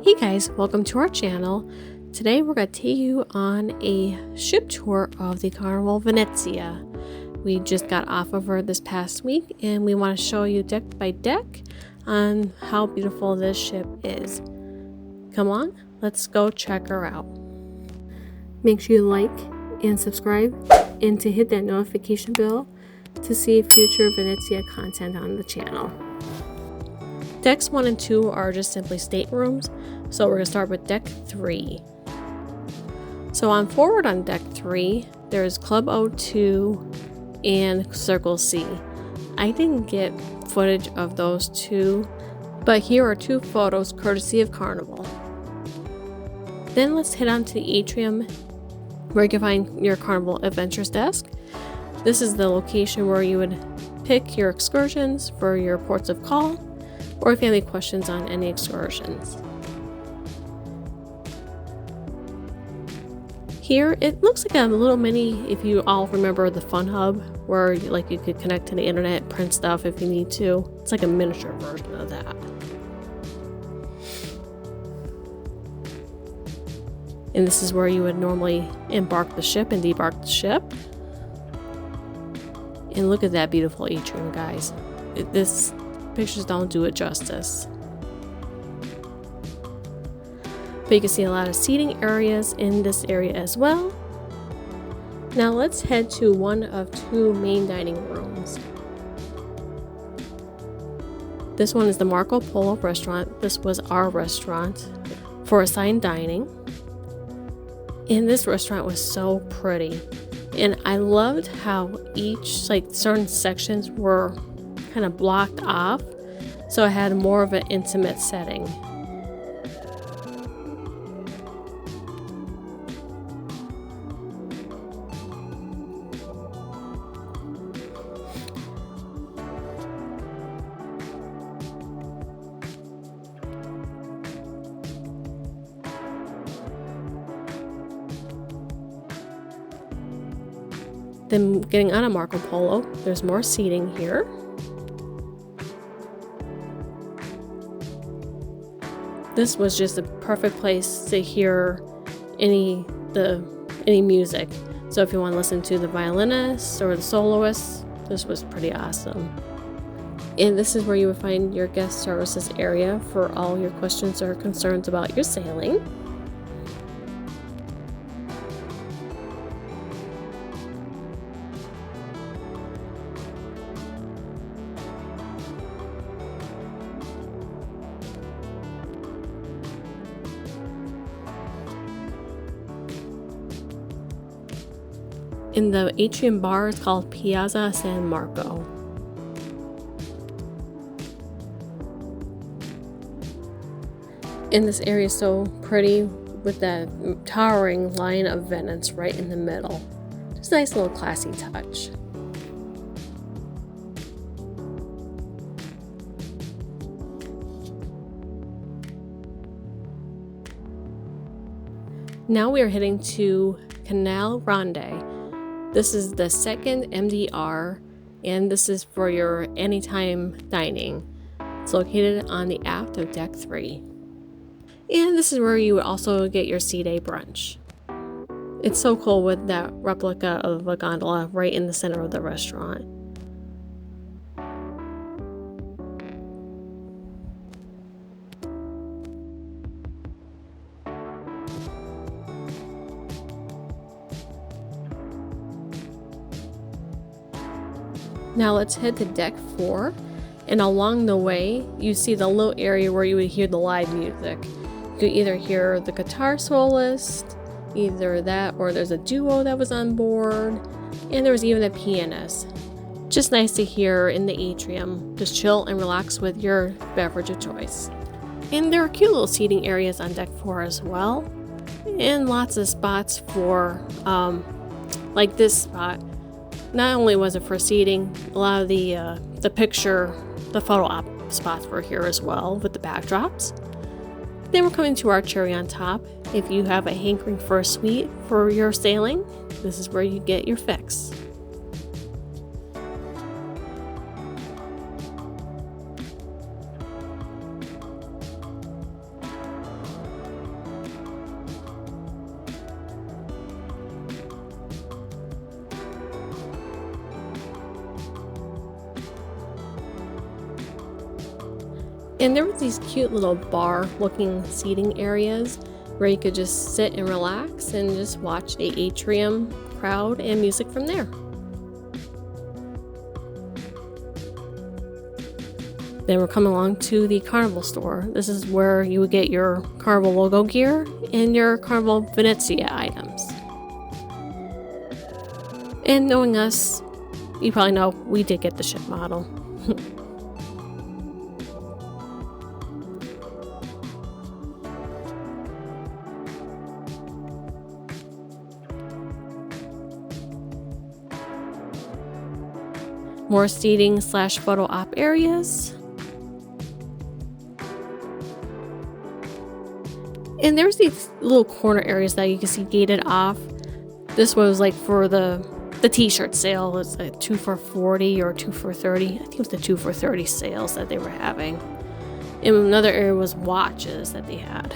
Hey guys, welcome to our channel. Today we're going to take you on a ship tour of the Carnival Venezia. We just got off of her this past week and we want to show you deck by deck on how beautiful this ship is. Come on, let's go check her out. Make sure you like and subscribe and to hit that notification bell to see future Venezia content on the channel. Decks 1 and 2 are just simply staterooms, so we're going to start with deck 3. So on forward on deck 3, there's Club O2 and Circle C. I didn't get footage of those two, but here are two photos courtesy of Carnival. Then let's head on to the atrium where you can find your Carnival Adventures desk. This is the location where you would pick your excursions for your ports of call, or if you have any questions on any excursions. Here, it looks like a little mini, if you all remember the Fun Hub, where you could connect to the internet, print stuff if you need to. It's like a miniature version of that. And this is where you would normally embark the ship and debark the ship. And look at that beautiful atrium, guys. This pictures don't do it justice. But you can see a lot of seating areas in this area as well. Now let's head to one of two main dining rooms. This one is the Marco Polo restaurant. This was our restaurant for assigned dining. And this restaurant was so pretty. And I loved how each, certain sections were kind of blocked off, so it had more of an intimate setting. Then getting on a Marco Polo, there's more seating here. This was just a perfect place to hear any music. So if you want to listen to the violinist or the soloist, this was pretty awesome. And this is where you would find your guest services area for all your questions or concerns about your sailing. In the atrium bar is called Piazza San Marco. And this area is so pretty with that towering line of Venice right in the middle. Just a nice little classy touch. Now we are heading to Canal Grande. This is the second MDR, and this is for your anytime dining. It's located on the aft of deck 3. And this is where you would also get your C-Day brunch. It's so cool with that replica of a gondola right in the center of the restaurant. Now let's head to deck 4, and along the way you see the little area where you would hear the live music. You could either hear the guitar soloist, either that or there's a duo that was on board, and there was even a pianist. Just nice to hear in the atrium. Just chill and relax with your beverage of choice. And there are cute little seating areas on deck 4 as well, and lots of spots for like this spot. Not only was it for seating, a lot of the photo op spots were here as well with the backdrops. Then we're coming to our cherry on top. If you have a hankering for a suite for your sailing, this is where you get your fix. And there was these cute little bar looking seating areas where you could just sit and relax and just watch the atrium crowd and music from there. Then we're coming along to the Carnival store. This is where you would get your Carnival logo gear and your Carnival Venezia items. And knowing us, you probably know we did get the ship model. More seating / photo op areas. And there's these little corner areas that you can see gated off. This was like for the t-shirt sale. It's like 2 for $40 or 2 for $30. I think it was the 2 for $30 sales that they were having. And another area was watches that they had.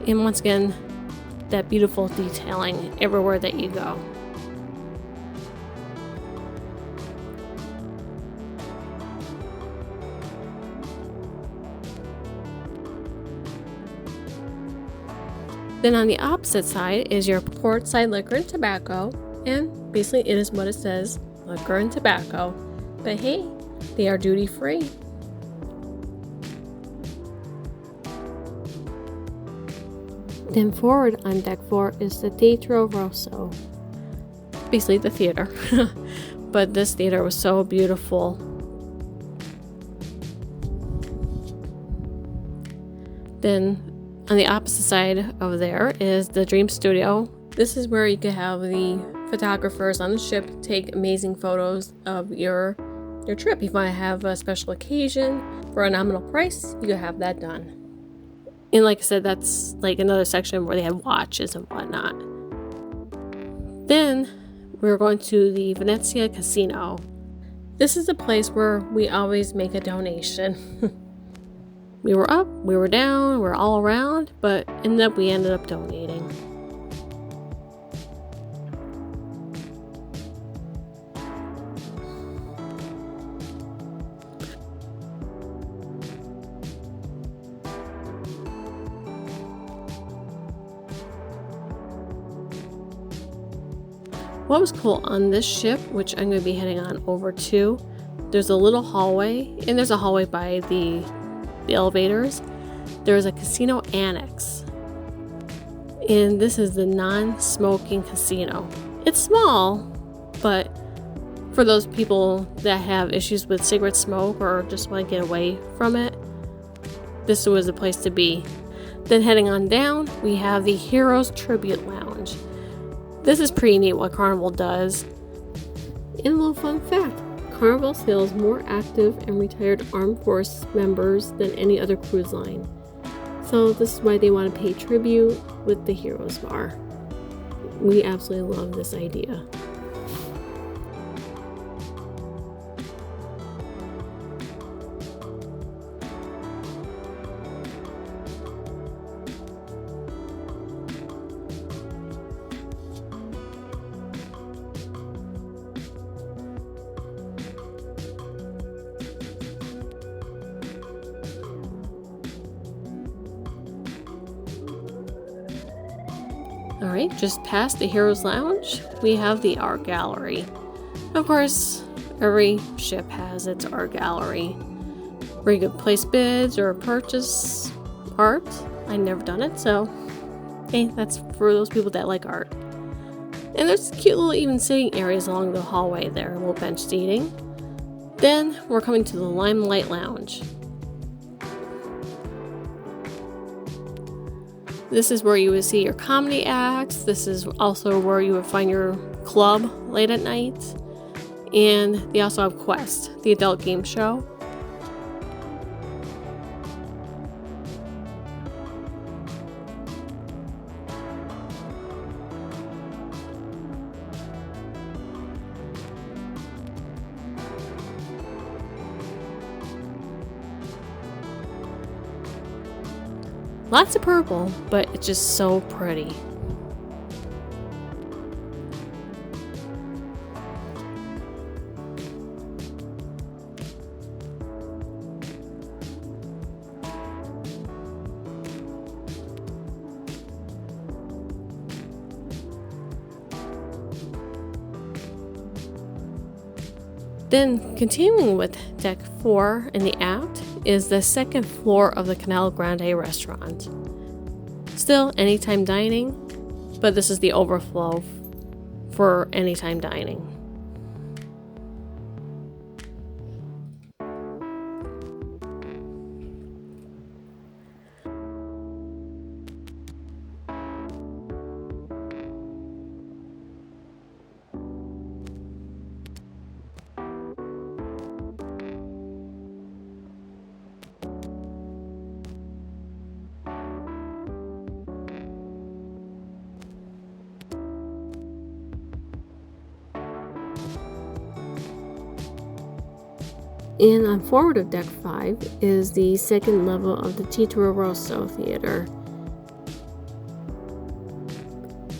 And once again, that beautiful detailing everywhere that you go. Then on the opposite side is your port side liquor and tobacco, and basically it is what it says, liquor and tobacco. But hey, they are duty free. Then forward on deck 4 is the Teatro Rosso, basically the theater. But this theater was so beautiful. Then on the opposite side of there is the Dream Studio. This is where you could have the photographers on the ship take amazing photos of your trip. If you want to have a special occasion for a nominal price, you could have that done. And like I said, that's like another section where they had watches and whatnot. Then we're going to the Venezia Casino. This is a place where we always make a donation. We were up, we were down, we're all around, but we ended up donating. What was cool on this ship, which I'm going to be heading on over to, there's a little hallway, and there's a hallway by the elevators. There's a casino annex, and this is the non-smoking casino. It's small, but for those people that have issues with cigarette smoke or just want to get away from it, this was a place to be. Then heading on down, we have the Heroes Tribute Lounge. This is pretty neat what Carnival does. And a little fun fact, Carnival sails more active and retired armed force members than any other cruise line. So this is why they want to pay tribute with the Heroes Bar. We absolutely love this idea. Alright, just past the Heroes Lounge, we have the art gallery. Of course, every ship has its art gallery, where you could place bids or purchase art. I've never done it, so hey, that's for those people that like art. And there's cute little even sitting areas along the hallway there, little bench seating. Then we're coming to the Limelight Lounge. This is where you would see your comedy acts. This is also where you would find your club late at night. And they also have Quest, the adult game show. Lots of purple, but it's just so pretty. Then continuing with deck 4 in the aft is the second floor of the Canal Grande restaurant. Still anytime dining, but this is the overflow for anytime dining. And on forward of deck 5 is the second level of the Teatro Rosso theater.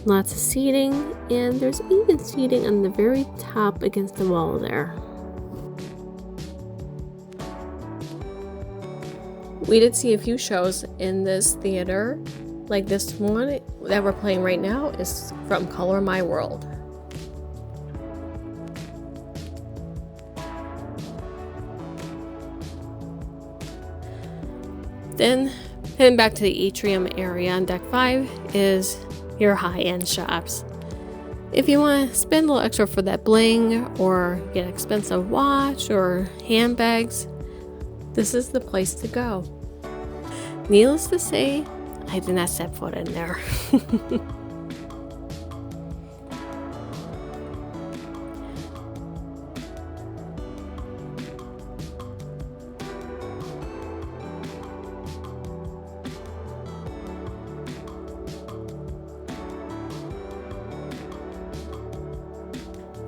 Lots of seating, and there's even seating on the very top against the wall there. We did see a few shows in this theater, like this one that we're playing right now is from Color My World. Then heading back to the atrium area on deck 5 is your high-end shops. If you want to spend a little extra for that bling or get an expensive watch or handbags, this is the place to go. Needless to say, I did not set foot in there.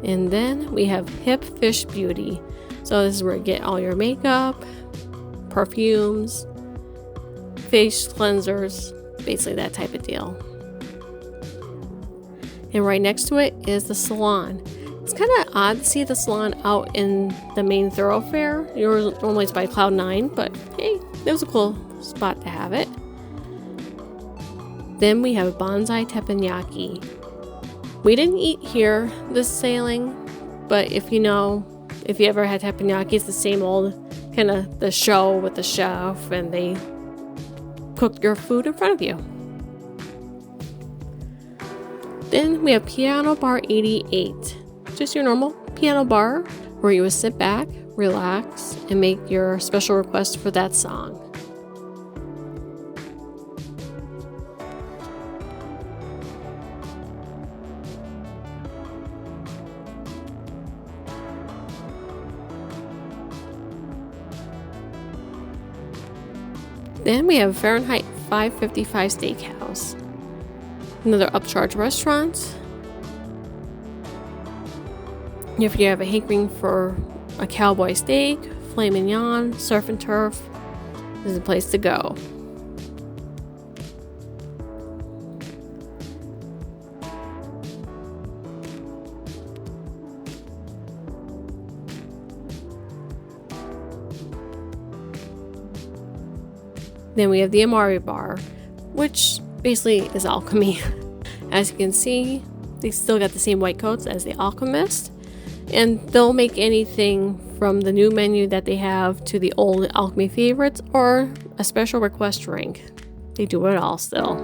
And then we have HipFish Beauty. So this is where you get all your makeup, perfumes, face cleansers, basically that type of deal. And right next to it is the salon. It's kind of odd to see the salon out in the main thoroughfare. Normally it's by Cloud 9, but hey, it was a cool spot to have it. Then we have Bonsai Teppanyaki. We didn't eat here this sailing, but if you ever had teppanyaki, it's the same old kind of the show with the chef, and they cook your food in front of you. Then we have Piano Bar 88, just your normal piano bar where you would sit back, relax, and make your special request for that song. Then we have Fahrenheit 555 Steakhouse, another upcharge restaurant. If you have a hankering for a cowboy steak, filet mignon, surf and turf, this is a place to go. Then we have the Amari Bar, which basically is alchemy. As you can see, they still got the same white coats as the Alchemist, and they'll make anything from the new menu that they have to the old alchemy favorites or a special request drink. They do it all still.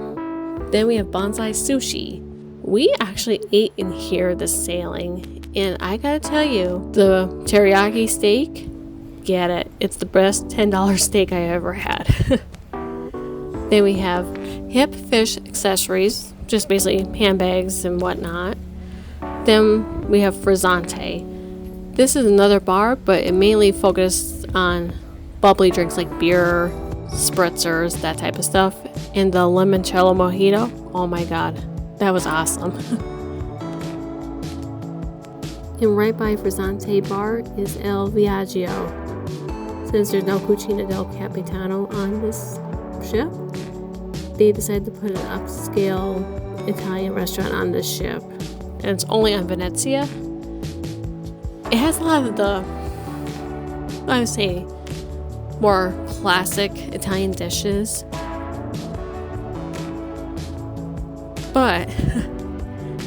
Then we have Bonsai Sushi. We actually ate in here this sailing, and I gotta tell you, the teriyaki steak, get it. It's the best $10 steak I ever had. Then we have HipFish Accessories, just basically handbags and whatnot. Then we have Frizzante. This is another bar, but it mainly focused on bubbly drinks like beer, spritzers, that type of stuff. And the limoncello mojito, oh my god, that was awesome. And right by Frizzante Bar is El Viaggio. Since there's no Cucina del Capitano on this ship, they decided to put an upscale Italian restaurant on this ship. And it's only on Venezia. It has a lot of the, I would say, more classic Italian dishes. But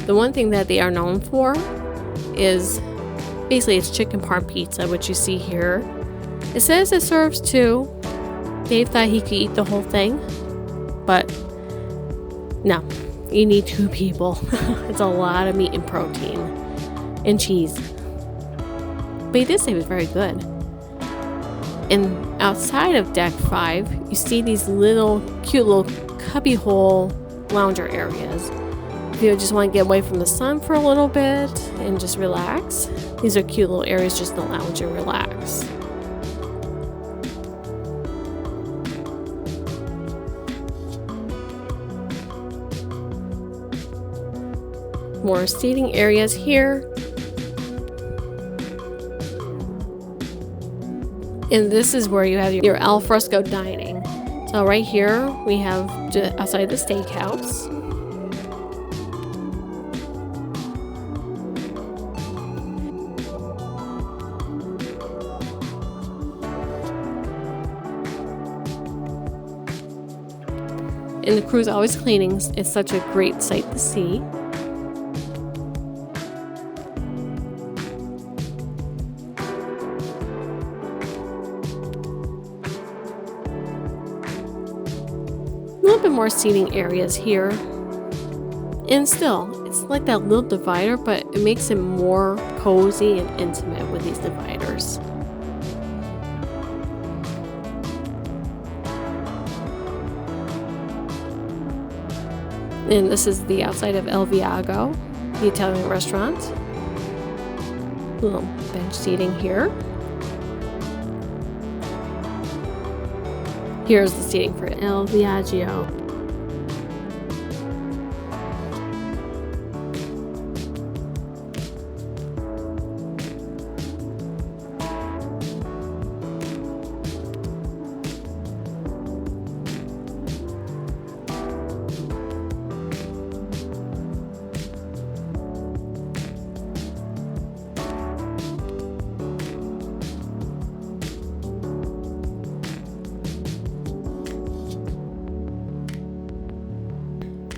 the one thing that they are known for is Basically, it's chicken parm pizza, which you see here. It says it serves 2. Dave thought he could eat the whole thing, but no, you need 2 people. It's a lot of meat and protein and cheese. But he did say it was very good. And outside of deck 5, you see these cute little cubbyhole lounger areas. If you just want to get away from the sun for a little bit and just relax, these are cute little areas just to lounge and relax. More seating areas here. And this is where you have your al fresco dining. So right here we have just outside the steakhouse. And the crew's always cleaning. It's such a great sight to see. A little bit more seating areas here. And still, it's like that little divider, but it makes it more cozy and intimate with these dividers. And this is the outside of El Viaggio, the Italian restaurant. Little bench seating here. Here's the seating for El Viaggio.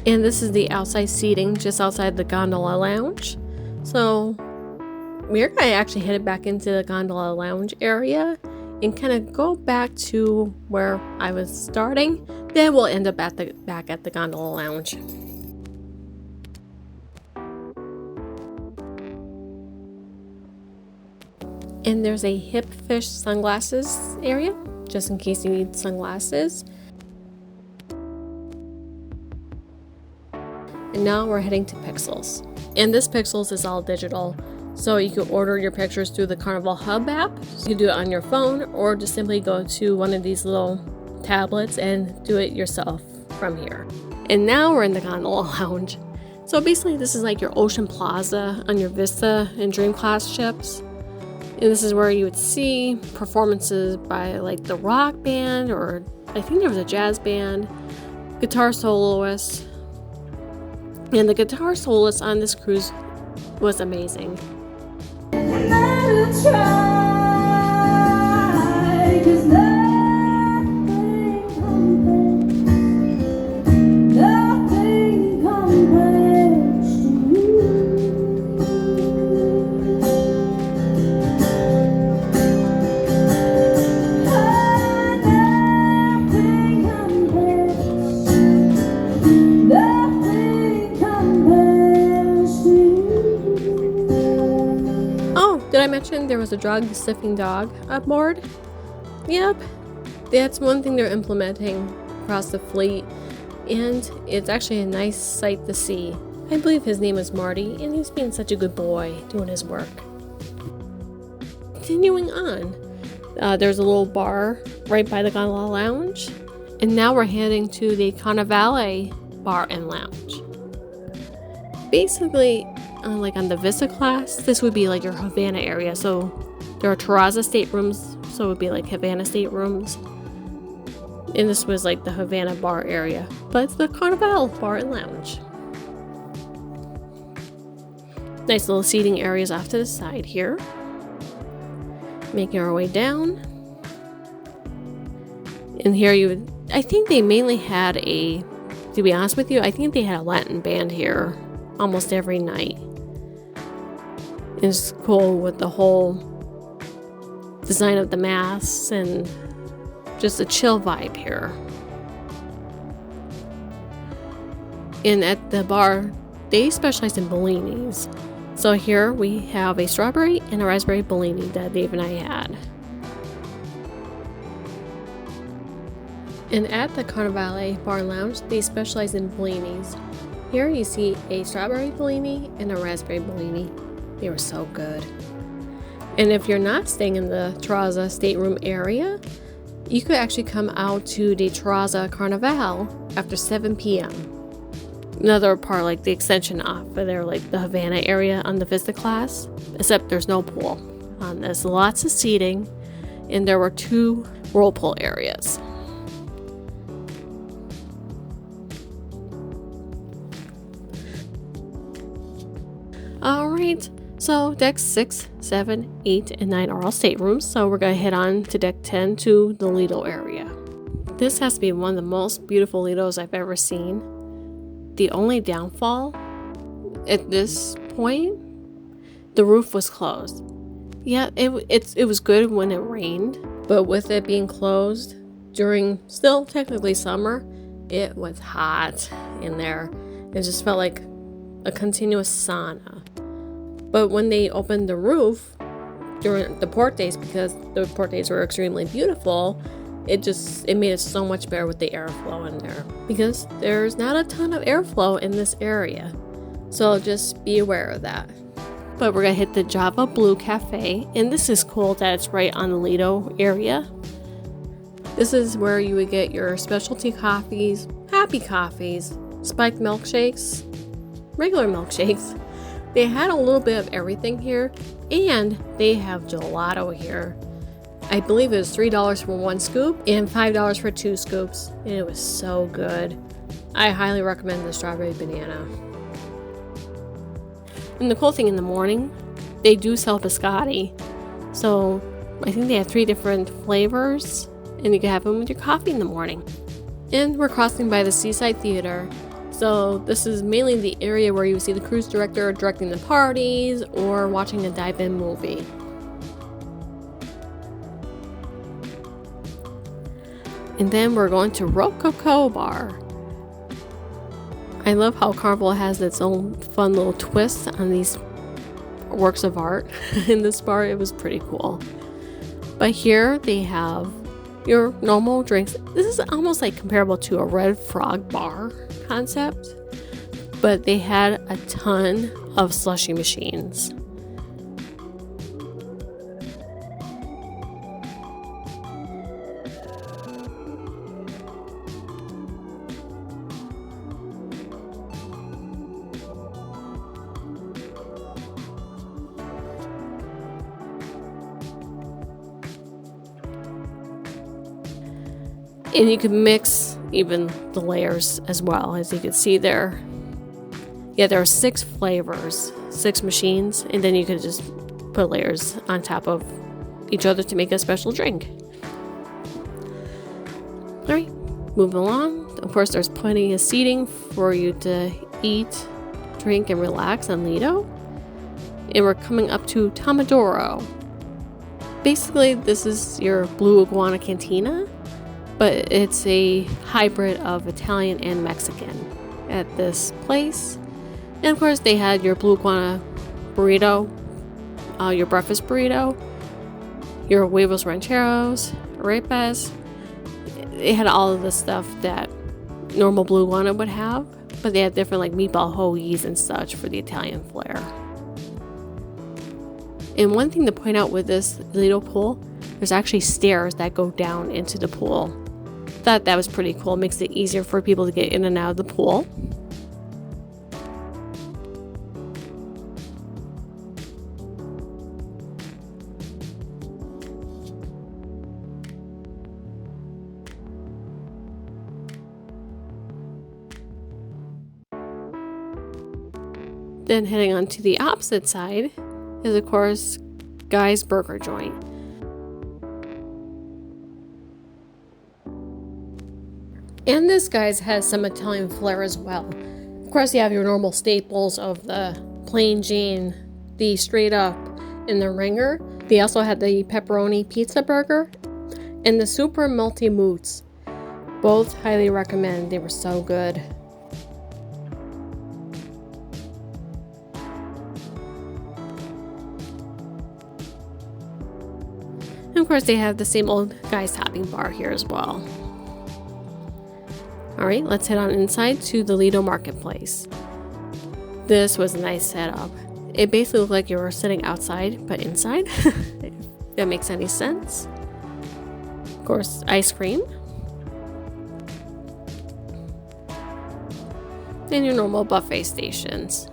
And this is the outside seating just outside the Gondola Lounge. So we're going to actually head back into the Gondola Lounge area and kind of go back to where I was starting. Then we'll end up back at the Gondola Lounge. And there's a HipFish Sunglasses area, just in case you need sunglasses. And now we're heading to Pixels. And this Pixels is all digital. So you can order your pictures through the Carnival Hub app. You can do it on your phone or just simply go to one of these little tablets and do it yourself from here. And now we're in the Gondola Lounge. So basically this is like your Ocean Plaza on your Vista and Dream Class ships. And this is where you would see performances by like the rock band, or I think there was a jazz band, guitar soloists. And the guitar soloist on this cruise was amazing. Did I mention there was a drug sniffing dog aboard? Yep, that's one thing they're implementing across the fleet, and it's actually a nice sight to see. I believe his name is Marty, and he's being such a good boy doing his work. Continuing on, there's a little bar right by the Gondola Lounge, and now we're heading to the Carnevale Bar and Lounge. Basically, like on the Vista class, this would be like your Havana area. So there are Terrazza staterooms, so it would be like Havana staterooms. And this was like the Havana bar area. But it's the Carnival Bar and Lounge. Nice little seating areas off to the side here. Making our way down. And here I think they mainly had to be honest with you, I think they had a Latin band here almost every night. It's cool with the whole design of the masks and just a chill vibe here. And at the bar, they specialize in bellinis. So here we have a strawberry and a raspberry bellini that Dave and I had. And at the Carnevale Bar Lounge, they specialize in bellinis. Here you see a strawberry bellini and a raspberry bellini. They were so good. And if you're not staying in the Terrazza stateroom area, you could actually come out to the Terrazza Carnevale after 7 p.m. Another part, like the extension off of there, like the Havana area on the Vista class, except there's no pool on this. Lots of seating, and there were 2 whirlpool areas. Alright, so decks 6, 7, 8, and 9 are all staterooms, so we're going to head on to deck 10 to the Lido area. This has to be one of the most beautiful Lidos I've ever seen. The only downfall at this point, the roof was closed. Yeah, it was good when it rained, but with it being closed during still technically summer, it was hot in there. It just felt like a continuous sauna. But when they opened the roof during the port days, because the port days were extremely beautiful, it made it so much better with the airflow in there, because there's not a ton of airflow in this area. So just be aware of that. But we're gonna hit the Java Blue Cafe, and this is cool that it's right on the Lido area. This is where you would get your specialty coffees, happy coffees, spiked milkshakes, regular milkshakes. They had a little bit of everything here, and they have gelato here. I believe it was $3 for 1 scoop and $5 for 2 scoops, and it was so good. I highly recommend the strawberry banana. And the cool thing in the morning, they do sell biscotti. So I think they have 3 different flavors, and you can have them with your coffee in the morning. And we're crossing by the Seaside Theatre. So this is mainly the area where you see the cruise director directing the parties or watching a dive-in movie. And then we're going to Rococo Bar. I love how Carnival has its own fun little twist on these works of art in this bar. It was pretty cool. But here they have your normal drinks. This is almost like comparable to a Red Frog bar concept, but they had a ton of slushy machines. And you can mix even the layers as well, as you can see there. Yeah, there are 6 flavors, 6 machines, and then you can just put layers on top of each other to make a special drink. Alright, moving along. Of course, there's plenty of seating for you to eat, drink, and relax on Lido. And we're coming up to Tomodoro. Basically, this is your Blue Iguana Cantina, but it's a hybrid of Italian and Mexican at this place. And of course, they had your Blue Iguana burrito, your breakfast burrito, your huevos rancheros, arepas. They had all of the stuff that normal Blue Iguana would have, but they had different like meatball hoagies and such for the Italian flair. And one thing to point out with this Lido pool, there's actually stairs that go down into the pool. Thought that was pretty cool. Makes it easier for people to get in and out of the pool. Then heading on to the opposite side is of course Guy's Burger Joint. And this guy's has some Italian flair as well. Of course, you have your normal staples of the plain Jane the straight up and the ringer. They also had the pepperoni pizza burger and the super multi moots. Both highly recommend. They were so good. And of course they have the same old guys hopping bar here as well. Alright, let's head on inside to the Lido Marketplace. This was a nice setup. It basically looked like you were sitting outside, but inside. If that makes any sense. Of course, ice cream. And your normal buffet stations.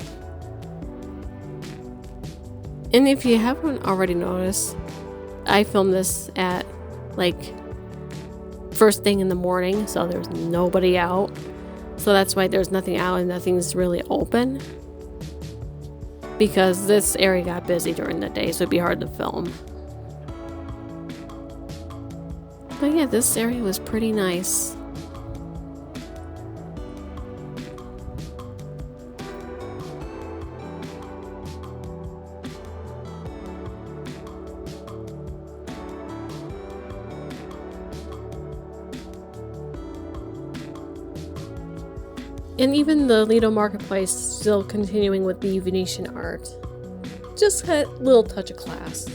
And if you haven't already noticed, I filmed this at like first thing in the morning, so there's nobody out. So that's why there's nothing out and nothing's really open. Because this area got busy during the day, so it'd be hard to film. But yeah, this area was pretty nice. And even the Lido Marketplace still continuing with the Venetian art. Just a little touch of class.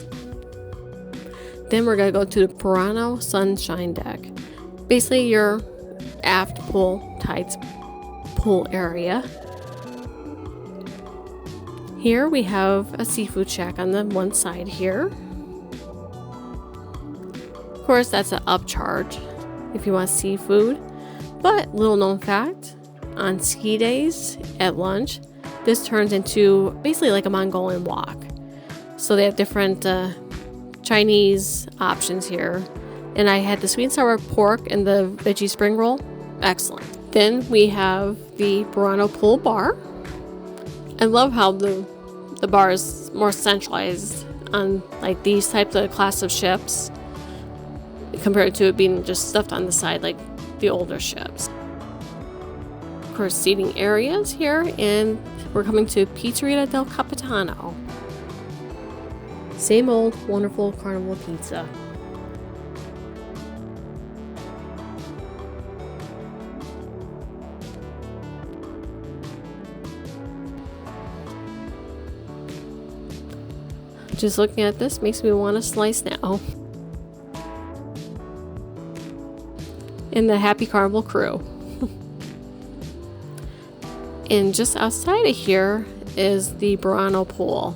Then we're gonna go to the Burano Sunshine Deck. Basically your aft pool tides pool area. Here we have a seafood shack on the one side here. Of course that's an upcharge if you want seafood. But little known fact, on ski days at lunch, this turns into basically like a Mongolian wok. So they have different Chinese options here. And I had the sweet and sour pork and the veggie spring roll. Excellent. Then we have the Burano Pool Bar. I love how the bar is more centralized on like these types of class of ships compared to it being just stuffed on the side like the older ships. Seating areas here, and we're coming to Pizzera del Capitano. Same old wonderful carnival pizza. Just looking at this makes me want to slice now. And the Happy Carnival crew. And just outside of here is the Burano Pool.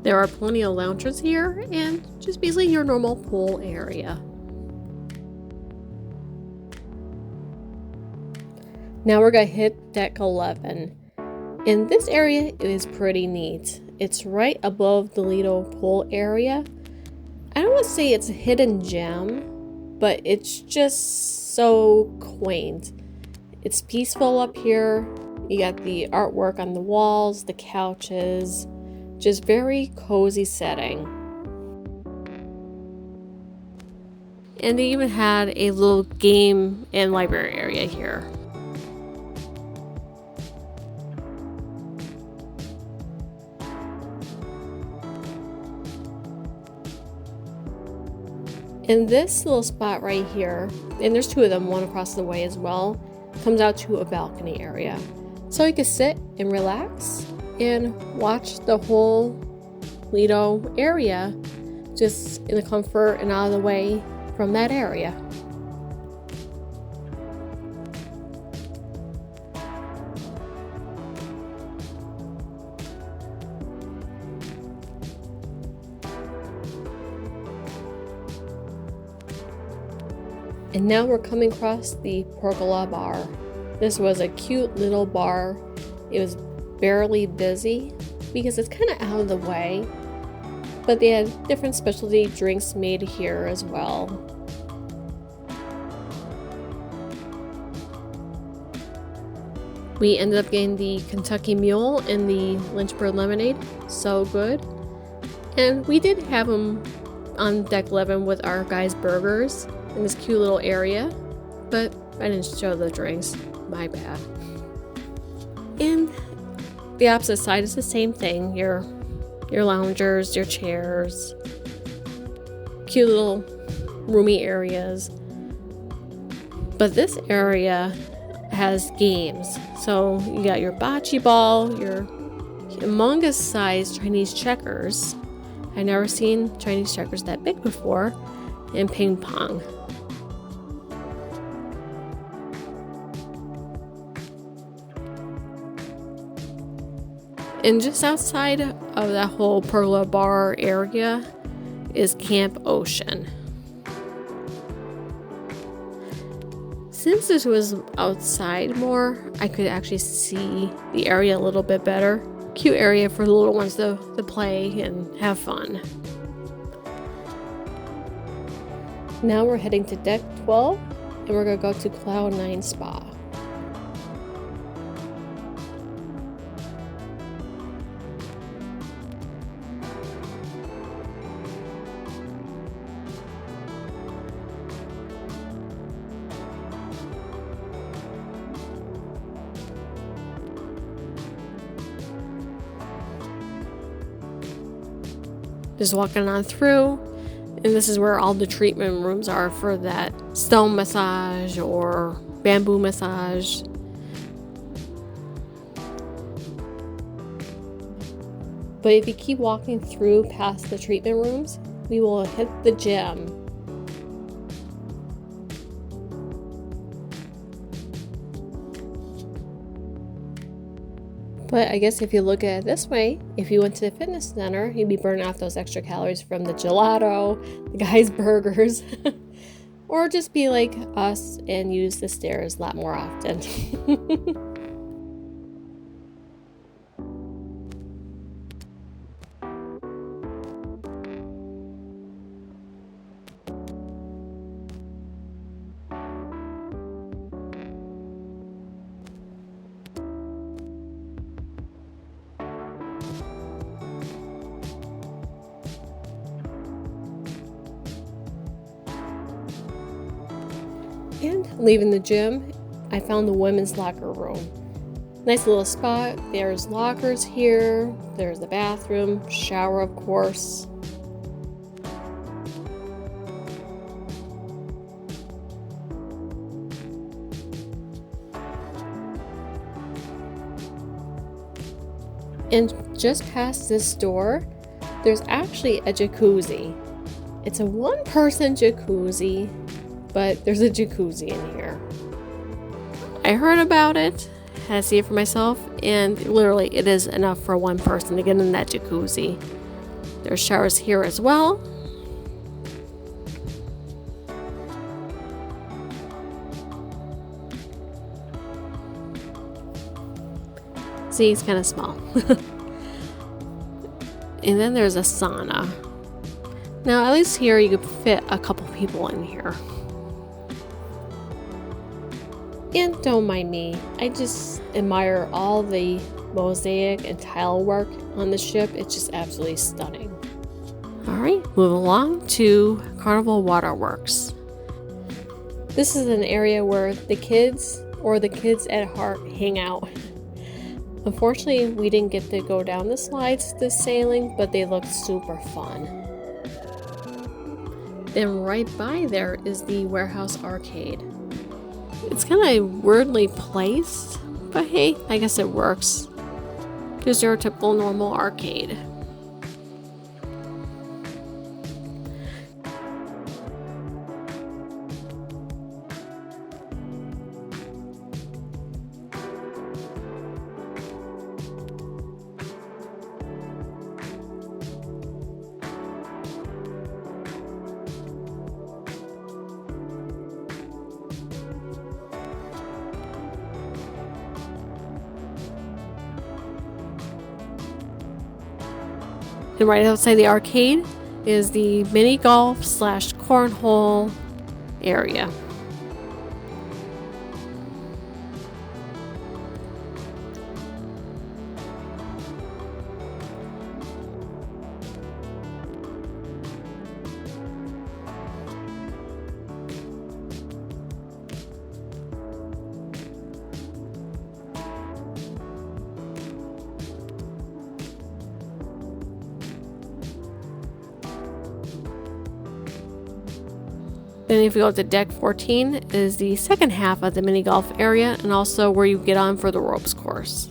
There are plenty of loungers here and just basically your normal pool area. Now we're gonna hit deck 11. And this area is pretty neat. It's right above the Lido pool area. I don't want to say it's a hidden gem, but it's just so quaint. It's peaceful up here. You got the artwork on the walls, the couches, just very cozy setting. And they even had a little game and library area here. And this little spot right here, and there's two of them, one across the way as well, comes out to a balcony area. So you can sit and relax and watch the whole Lido area just in the comfort and out of the way from that area. And now we're coming across the Pergola Bar. This was a cute little bar. It was barely busy because it's kind of out of the way, but they had different specialty drinks made here as well. We ended up getting the Kentucky Mule and the Lynchburg Lemonade. So good. And we did have them on deck 11 with our guys' burgers in this cute little area, but I didn't show the drinks. My bad. And the opposite side is the same thing. Your loungers, your chairs, cute little roomy areas. But this area has games. So you got your bocce ball, your humongous sized Chinese checkers. I never seen Chinese checkers that big before, and ping pong. And just outside of that whole Pergola Bar area is Camp Ocean. Since this was outside more, I could actually see the area a little bit better. Cute area for the little ones to play and have fun. Now we're heading to deck 12 and we're going to go to Cloud 9 Spa. Just walking on through, and this is where all the treatment rooms are for that stone massage or bamboo massage. But if you keep walking through past the treatment rooms, we will hit the gym. But I guess if you look at it this way, if you went to the fitness center, you'd be burning off those extra calories from the gelato, the guys' burgers, or just be like us and use the stairs a lot more often. And leaving the gym, I found the women's locker room. Nice little spot. There's lockers here. There's the bathroom, shower, of course. And just past this door, there's actually a jacuzzi. It's a one-person jacuzzi, but there's a jacuzzi in here. I heard about it, had to see it for myself, and literally it is enough for one person to get in that jacuzzi. There's showers here as well. See, it's kind of small. And then there's a sauna. Now, at least here you could fit a couple people in here. And don't mind me, I just admire all the mosaic and tile work on the ship. It's just absolutely stunning. Alright, moving along to Carnival Waterworks. This is an area where the kids, or the kids at heart, hang out. Unfortunately, we didn't get to go down the slides this sailing, but they looked super fun. Then right by there is the Warehouse Arcade. It's kind of weirdly placed, but hey, I guess it works. Because they're a typical normal arcade. And right outside the arcade is the mini golf / cornhole area. Then if you go to deck 14 is the second half of the mini golf area and also where you get on for the ropes course.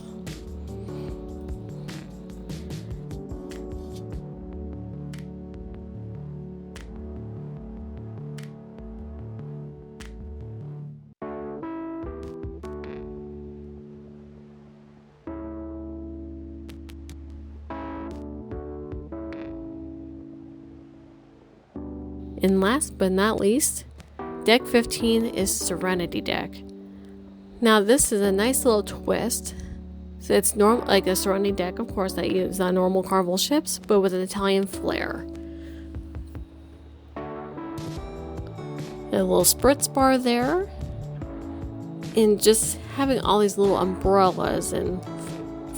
And last but not least, deck 15 is Serenity Deck. Now this is a nice little twist. So it's like a Serenity Deck, of course, that you use on normal Carnival ships, but with an Italian flair. A little spritz bar there. And just having all these little umbrellas and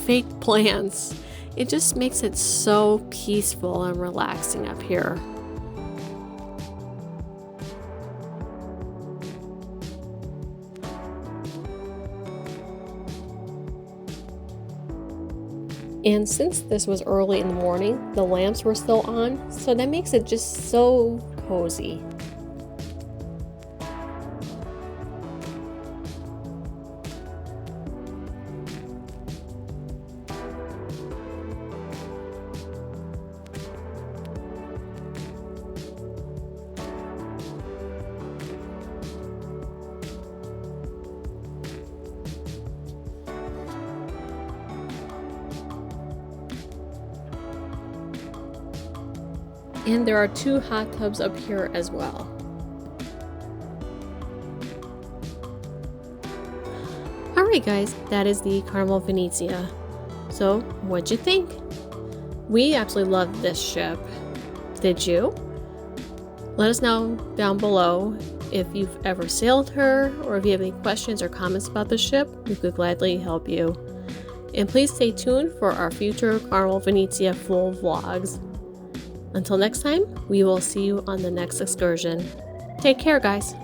fake plants, it just makes it so peaceful and relaxing up here. And since this was early in the morning, the lamps were still on, so that makes it just so cozy. And there are 2 hot tubs up here as well. Alright guys, that is the Carnival Venezia. So, what'd you think? We absolutely loved this ship. Did you? Let us know down below if you've ever sailed her, or if you have any questions or comments about the ship, we could gladly help you. And please stay tuned for our future Carnival Venezia full vlogs. Until next time, we will see you on the next excursion. Take care, guys.